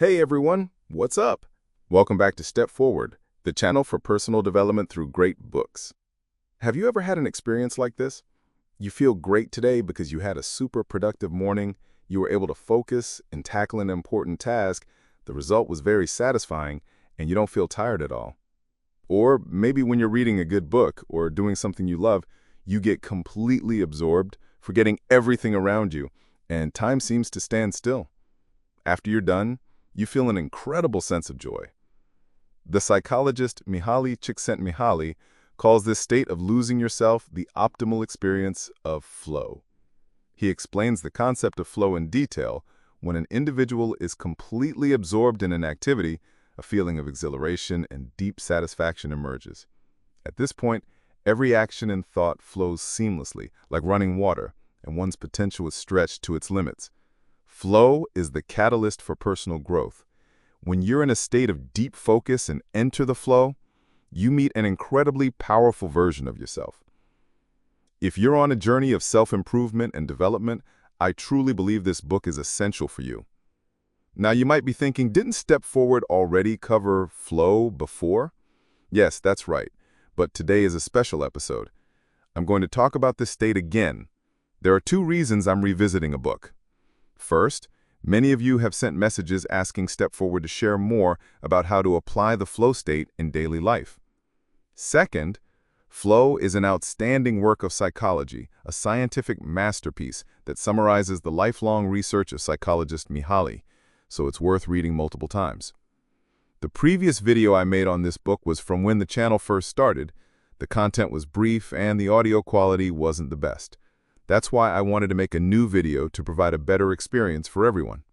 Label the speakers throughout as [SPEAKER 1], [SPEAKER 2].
[SPEAKER 1] Hey everyone, what's up? Welcome back to Step Forward, the channel for personal development through great books. Have you ever had an experience like this? You feel great today because you had a super productive morning, you were able to focus and tackle an important task, the result was very satisfying, and you don't feel tired at all. Or maybe when you're reading a good book or doing something you love, you get completely absorbed, forgetting everything around you, and time seems to stand still. After you're done, you feel an incredible sense of joy. The psychologist Mihaly Csikszentmihalyi calls this state of losing yourself the optimal experience of flow. He explains the concept of flow in detail. When an individual is completely absorbed in an activity, a feeling of exhilaration and deep satisfaction emerges. At this point, every action and thought flows seamlessly, like running water, and one's potential is stretched to its limits. Flow is the catalyst for personal growth. When you're in a state of deep focus and enter the flow, you meet an incredibly powerful version of yourself. If you're on a journey of self-improvement and development, I truly believe this book is essential for you. Now, you might be thinking, didn't Step Forward already cover flow before? Yes, that's right, but today is a special episode. I'm going to talk about this state again. There are two reasons I'm revisiting a book. First, many of you have sent messages asking Step Forward to share more about how to apply the flow state in daily life. Second, flow is an outstanding work of psychology, a scientific masterpiece that summarizes the lifelong research of psychologist Mihaly, so it's worth reading multiple times. The previous video I made on this book was from when the channel first started. The content was brief and the audio quality wasn't the best. That's why I wanted to make a new video to provide a better experience for everyone.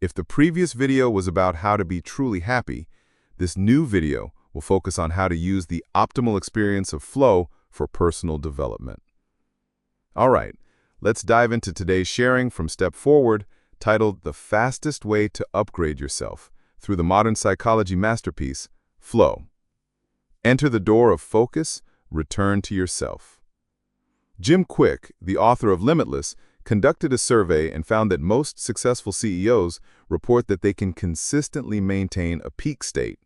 [SPEAKER 1] If the previous video was about how to be truly happy, this new video will focus on how to use the optimal experience of flow for personal development. All right, let's dive into today's sharing from Step Forward, titled The Fastest Way to Upgrade Yourself through the modern psychology masterpiece, Flow. Enter the door of focus, return to yourself. Jim Quick, the author of Limitless, conducted a survey and found that most successful CEOs report that they can consistently maintain a peak state.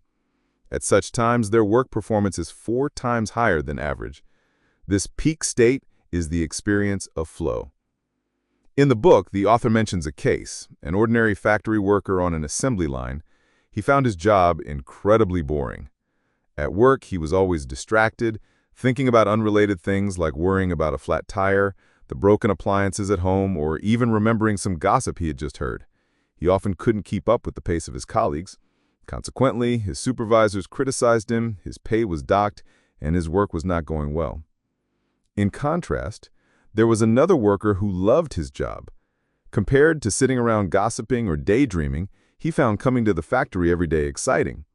[SPEAKER 1] At such times, their work performance is 4 times higher than average. This peak state is the experience of flow. In the book, the author mentions a case, an ordinary factory worker on an assembly line. He found his job incredibly boring. At work, he was always distracted, thinking about unrelated things like worrying about a flat tire, the broken appliances at home, or even remembering some gossip he had just heard. He often couldn't keep up with the pace of his colleagues. Consequently, his supervisors criticized him, his pay was docked, and his work was not going well. In contrast, there was another worker who loved his job. Compared to sitting around gossiping or daydreaming, he found coming to the factory every day exciting.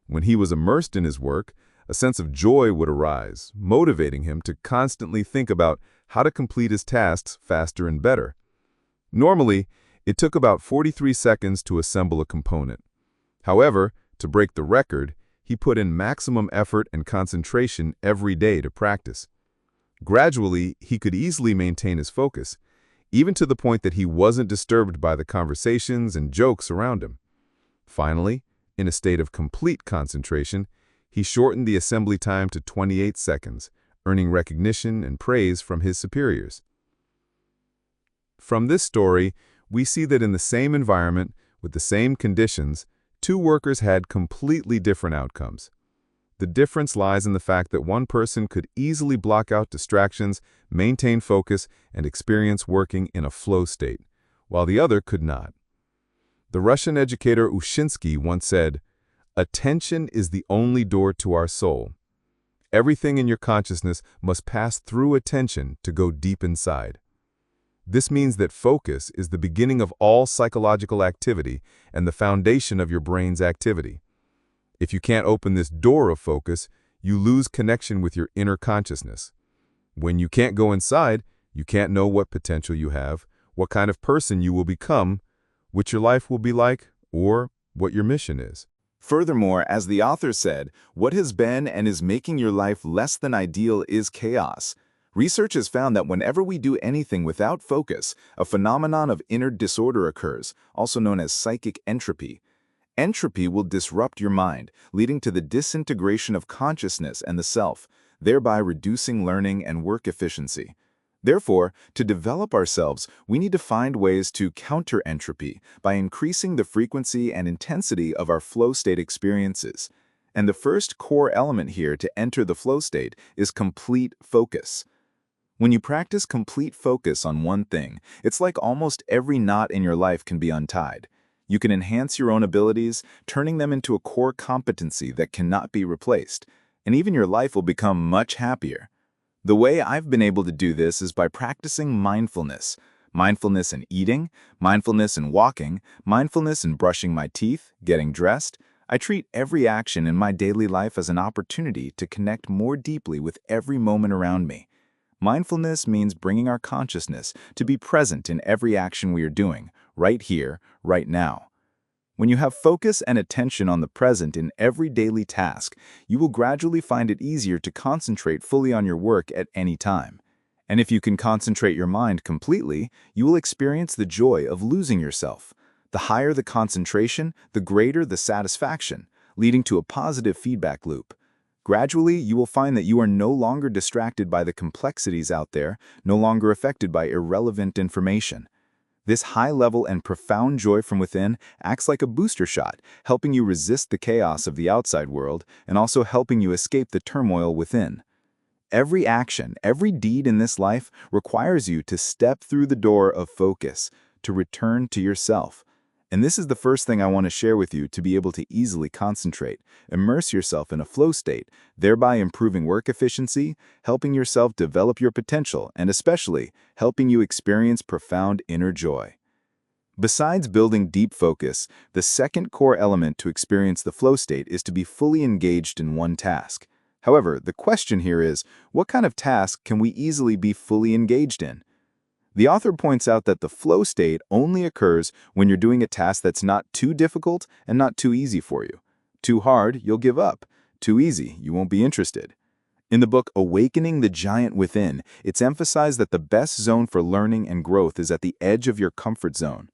[SPEAKER 1] When he was immersed in his work, a sense of joy would arise, motivating him to constantly think about how to complete his tasks faster and better. Normally, it took about 43 seconds to assemble a component. However, to break the record, he put in maximum effort and concentration every day to practice. Gradually, he could easily maintain his focus, even to the point that he wasn't disturbed by the conversations and jokes around him. Finally, in a state of complete concentration, he shortened the assembly time to 28 seconds, earning recognition and praise from his superiors. From this story, we see that in the same environment, with the same conditions, 2 workers had completely different outcomes. The difference lies in the fact that one person could easily block out distractions, maintain focus, and experience working in a flow state, while the other could not. The Russian educator Ushinsky once said, "Attention is the only door to our soul. Everything in your consciousness must pass through attention to go deep inside." This means that focus is the beginning of all psychological activity and the foundation of your brain's activity. If you can't open this door of focus, you lose connection with your inner consciousness. When you can't go inside, you can't know what potential you have, what kind of person you will become, what your life will be like, or what your mission is.
[SPEAKER 2] Furthermore, as the author said, what has been and is making your life less than ideal is chaos. Research has found that whenever we do anything without focus, a phenomenon of inner disorder occurs, also known as psychic entropy. Entropy will disrupt your mind, leading to the disintegration of consciousness and the self, thereby reducing learning and work efficiency. Therefore, to develop ourselves, we need to find ways to counter entropy by increasing the frequency and intensity of our flow state experiences. And the first core element here to enter the flow state is complete focus. When you practice complete focus on one thing, it's like almost every knot in your life can be untied. You can enhance your own abilities, turning them into a core competency that cannot be replaced, and even your life will become much happier. The way I've been able to do this is by practicing mindfulness. Mindfulness in eating, mindfulness in walking, mindfulness in brushing my teeth, getting dressed. I treat every action in my daily life as an opportunity to connect more deeply with every moment around me. Mindfulness means bringing our consciousness to be present in every action we are doing, right here, right now. When you have focus and attention on the present in every daily task, you will gradually find it easier to concentrate fully on your work at any time. And if you can concentrate your mind completely, you will experience the joy of losing yourself. The higher the concentration, the greater the satisfaction, leading to a positive feedback loop. Gradually, you will find that you are no longer distracted by the complexities out there, no longer affected by irrelevant information. This high-level and profound joy from within acts like a booster shot, helping you resist the chaos of the outside world and also helping you escape the turmoil within. Every action, every deed in this life requires you to step through the door of focus, to return to yourself. And this is the first thing I want to share with you to be able to easily concentrate, immerse yourself in a flow state, thereby improving work efficiency, helping yourself develop your potential, and especially helping you experience profound inner joy. Besides building deep focus, the second core element to experience the flow state is to be fully engaged in one task. However, the question here is, what kind of task can we easily be fully engaged in? The author points out that the flow state only occurs when you're doing a task that's not too difficult and not too easy for you. Too hard, you'll give up. Too easy, you won't be interested. In the book Awakening the Giant Within, it's emphasized that the best zone for learning and growth is at the edge of your comfort zone.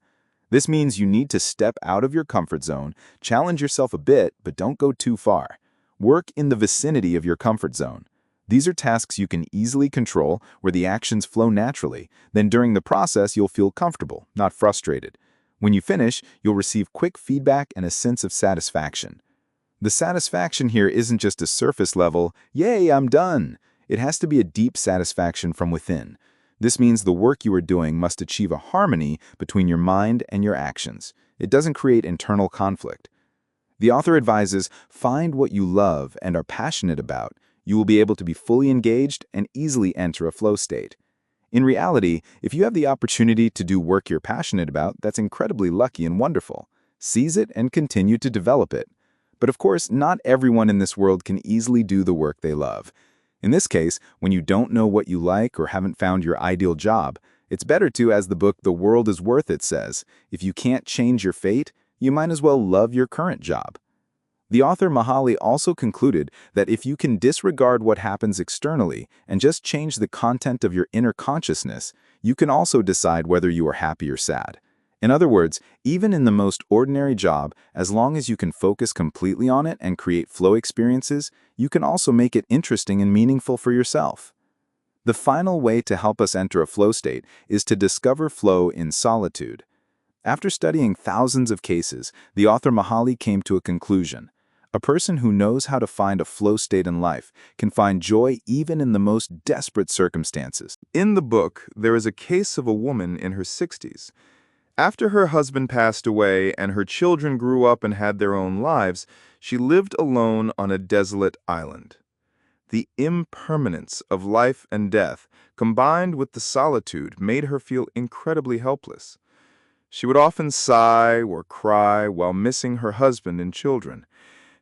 [SPEAKER 2] This means you need to step out of your comfort zone, challenge yourself a bit, but don't go too far. Work in the vicinity of your comfort zone. These are tasks you can easily control, where the actions flow naturally. Then during the process, you'll feel comfortable, not frustrated. When you finish, you'll receive quick feedback and a sense of satisfaction. The satisfaction here isn't just a surface level, "Yay, I'm done." It has to be a deep satisfaction from within. This means the work you are doing must achieve a harmony between your mind and your actions. It doesn't create internal conflict. The author advises, find what you love and are passionate about. You will be able to be fully engaged and easily enter a flow state. In reality, if you have the opportunity to do work you're passionate about, that's incredibly lucky and wonderful. Seize it and continue to develop it. But of course, not everyone in this world can easily do the work they love. In this case, when you don't know what you like or haven't found your ideal job, it's better to, as the book The World is Worth It says, if you can't change your fate, you might as well love your current job. The author Mihaly also concluded that if you can disregard what happens externally and just change the content of your inner consciousness, you can also decide whether you are happy or sad. In other words, even in the most ordinary job, as long as you can focus completely on it and create flow experiences, you can also make it interesting and meaningful for yourself. The final way to help us enter a flow state is to discover flow in solitude. After studying thousands of cases, the author Mihaly came to a conclusion. A person who knows how to find a flow state in life can find joy even in the most desperate circumstances.
[SPEAKER 1] In the book, there is a case of a woman in her 60s. After her husband passed away and her children grew up and had their own lives, she lived alone on a desolate island. The impermanence of life and death, combined with the solitude, made her feel incredibly helpless. She would often sigh or cry while missing her husband and children.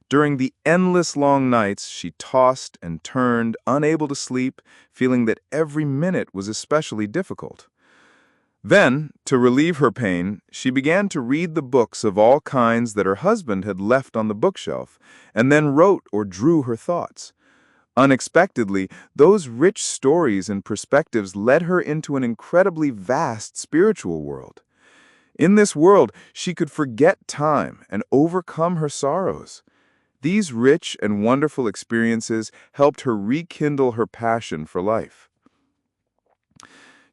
[SPEAKER 1] During the endless long nights, she tossed and turned, unable to sleep, feeling that every minute was especially difficult. Then, to relieve her pain, she began to read the books of all kinds that her husband had left on the bookshelf, and then wrote or drew her thoughts. Unexpectedly, those rich stories and perspectives led her into an incredibly vast spiritual world.
[SPEAKER 2] In this world, she could forget time and overcome her sorrows. These rich and wonderful experiences helped her rekindle her passion for life.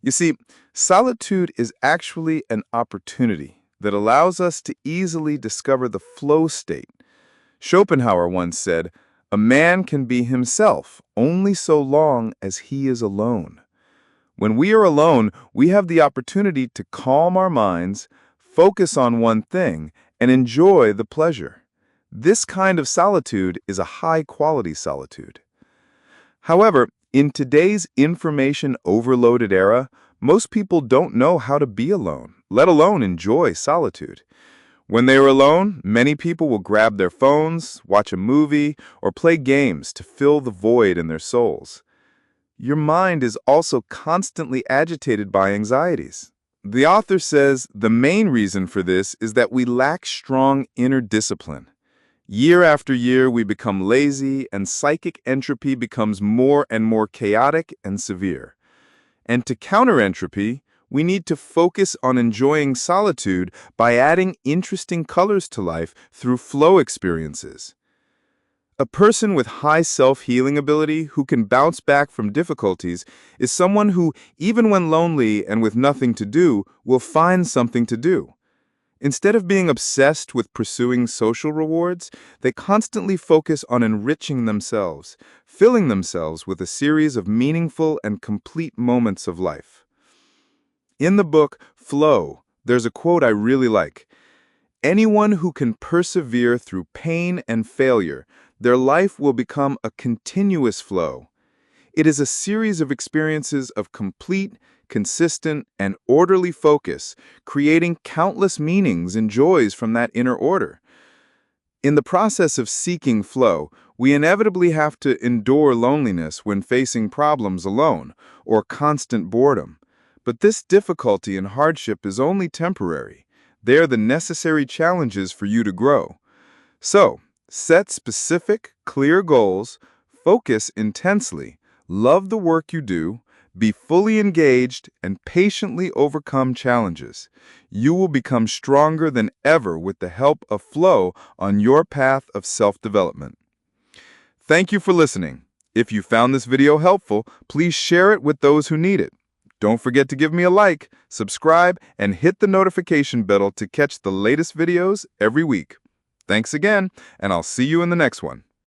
[SPEAKER 2] You see, solitude is actually an opportunity that allows us to easily discover the flow state. Schopenhauer once said, "A man can be himself only so long as he is alone." When we are alone, we have the opportunity to calm our minds, focus on one thing, and enjoy the pleasure. This kind of solitude is a high-quality solitude. However, in today's information-overloaded era, most people don't know how to be alone, let alone enjoy solitude. When they are alone, many people will grab their phones, watch a movie, or play games to fill the void in their souls. Your mind is also constantly agitated by anxieties. The author says the main reason for this is that we lack strong inner discipline. Year after year, we become lazy, and psychic entropy becomes more and more chaotic and severe. And to counter entropy, we need to focus on enjoying solitude by adding interesting colors to life through flow experiences. A person with high self-healing ability who can bounce back from difficulties is someone who, even when lonely and with nothing to do, will find something to do. Instead of being obsessed with pursuing social rewards, they constantly focus on enriching themselves, filling themselves with a series of meaningful and complete moments of life. In the book Flow, there's a quote I really like. "Anyone who can persevere through pain and failure, their life will become a continuous flow. It is a series of experiences of complete, consistent, and orderly focus, creating countless meanings and joys from that inner order." In the process of seeking flow, we inevitably have to endure loneliness when facing problems alone, or constant boredom. But this difficulty and hardship is only temporary. They are the necessary challenges for you to grow. So, set specific, clear goals, focus intensely, love the work you do, be fully engaged, and patiently overcome challenges. You will become stronger than ever with the help of flow on your path of self-development. Thank you for listening. If you found this video helpful, please share it with those who need it. Don't forget to give me a like, subscribe, and hit the notification bell to catch the latest videos every week. Thanks again, and I'll see you in the next one.